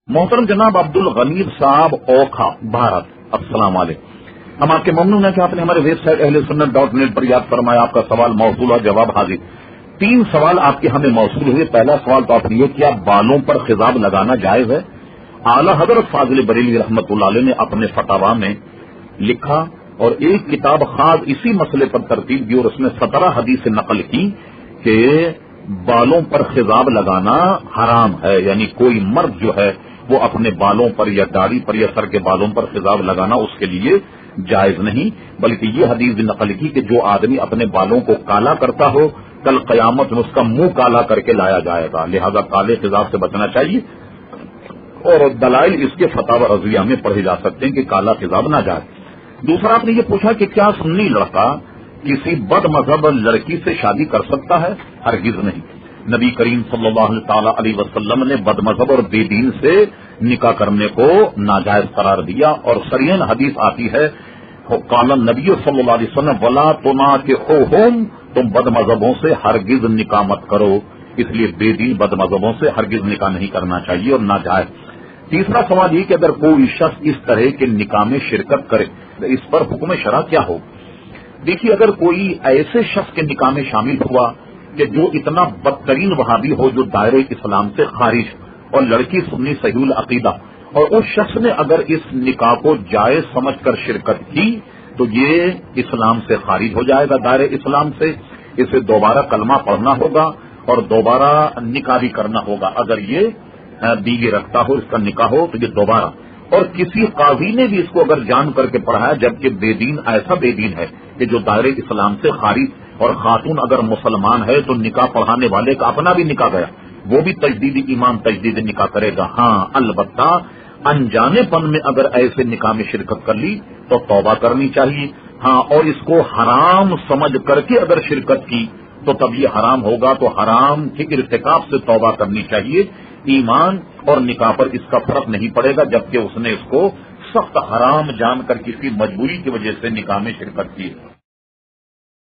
محترم جناب عبد الغنی صاحب اوکھا بھارت، السلام علیکم۔ ہم آپ کے ممنون ہیں کہ آپ نے ہمارے ویب سائٹ ahlsunnat.net پر یاد فرمایا۔ آپ کا سوال موصول اور جواب حاضر۔ 3 سوال آپ کے ہمیں موصول ہوئے۔ پہلا سوال تو آپ نے یہ کیا بالوں پر خضاب لگانا جائز ہے؟ اعلی حضرت فاضل بریلوی رحمۃ اللہ علیہ نے اپنے فتاوا میں لکھا اور ایک کتاب خاص اسی مسئلے پر ترتیب دی اور اس میں 17 حدیث نقل کی کہ بالوں پر خضاب لگانا حرام ہے، یعنی کوئی مرد جو ہے وہ اپنے بالوں پر یا داڑھی پر یا سر کے بالوں پر خضاب لگانا اس کے لیے جائز نہیں، بلکہ یہ حدیث بھی نقل کی کہ جو آدمی اپنے بالوں کو کالا کرتا ہو کل قیامت میں اس کا منہ کالا کر کے لایا جائے گا، لہذا کالے خضاب سے بچنا چاہیے۔ اور دلائل اس کے فتاوی رضویہ میں پڑھے جا سکتے ہیں کہ کالا خضاب نہ جائے۔ دوسرا آپ نے یہ پوچھا کہ کیا سنی لڑکا کسی بد مذہب لڑکی سے شادی کر سکتا ہے؟ ہرگز نہیں۔ نبی کریم صلی اللہ تعالی علیہ وسلم نے بد مذہب اور بے دین سے نکاح کرنے کو ناجائز قرار دیا، اور صریح حدیث آتی ہے قال نبی صلی اللہ علیہ وسلم ولا تناکحوہم، تم بد مذہبوں سے ہرگز نکاح مت کرو، اس لیے بے دین بد مذہبوں سے ہرگز نکاح نہیں کرنا چاہیے اور ناجائز۔ تیسرا سوال یہ کہ اگر کوئی شخص اس طرح کے نکاح میں شرکت کرے تو اس پر حکم شرع کیا ہو؟ دیکھیے، اگر کوئی ایسے شخص کے نکاح میں شامل ہوا کہ جو اتنا بدترین وہابی ہو جو دائرہ اسلام سے خارج اور لڑکی سنی صحیح العقیدہ، اور اس شخص نے اگر اس نکاح کو جائز سمجھ کر شرکت کی تو یہ اسلام سے خارج ہو جائے گا، دائرہ اسلام سے۔ اسے دوبارہ کلمہ پڑھنا ہوگا اور دوبارہ نکاح بھی کرنا ہوگا۔ اگر یہ بیوی رکھتا ہو، اس کا نکاح ہو تو یہ دوبارہ، اور کسی قاضی نے بھی اس کو اگر جان کر کے پڑھایا، جبکہ بے دین ایسا بے دین ہے کہ جو دائرہ اسلام سے خارج، اور خاتون اگر مسلمان ہے تو نکاح پڑھانے والے کا اپنا بھی نکاح گیا، وہ بھی تجدید ایمان تجدید نکاح کرے گا۔ ہاں البتہ انجانے پن میں اگر ایسے نکاح میں شرکت کر لی تو توبہ کرنی چاہیے۔ ہاں، اور اس کو حرام سمجھ کر کے اگر شرکت کی تو تب یہ حرام ہوگا، تو حرام کے ارتکاب سے توبہ کرنی چاہیے۔ ایمان اور نکاح پر اس کا فرق نہیں پڑے گا، جبکہ اس نے اس کو سخت حرام جان کر کسی مجبوری کی وجہ سے نکاح میں شرکت کی۔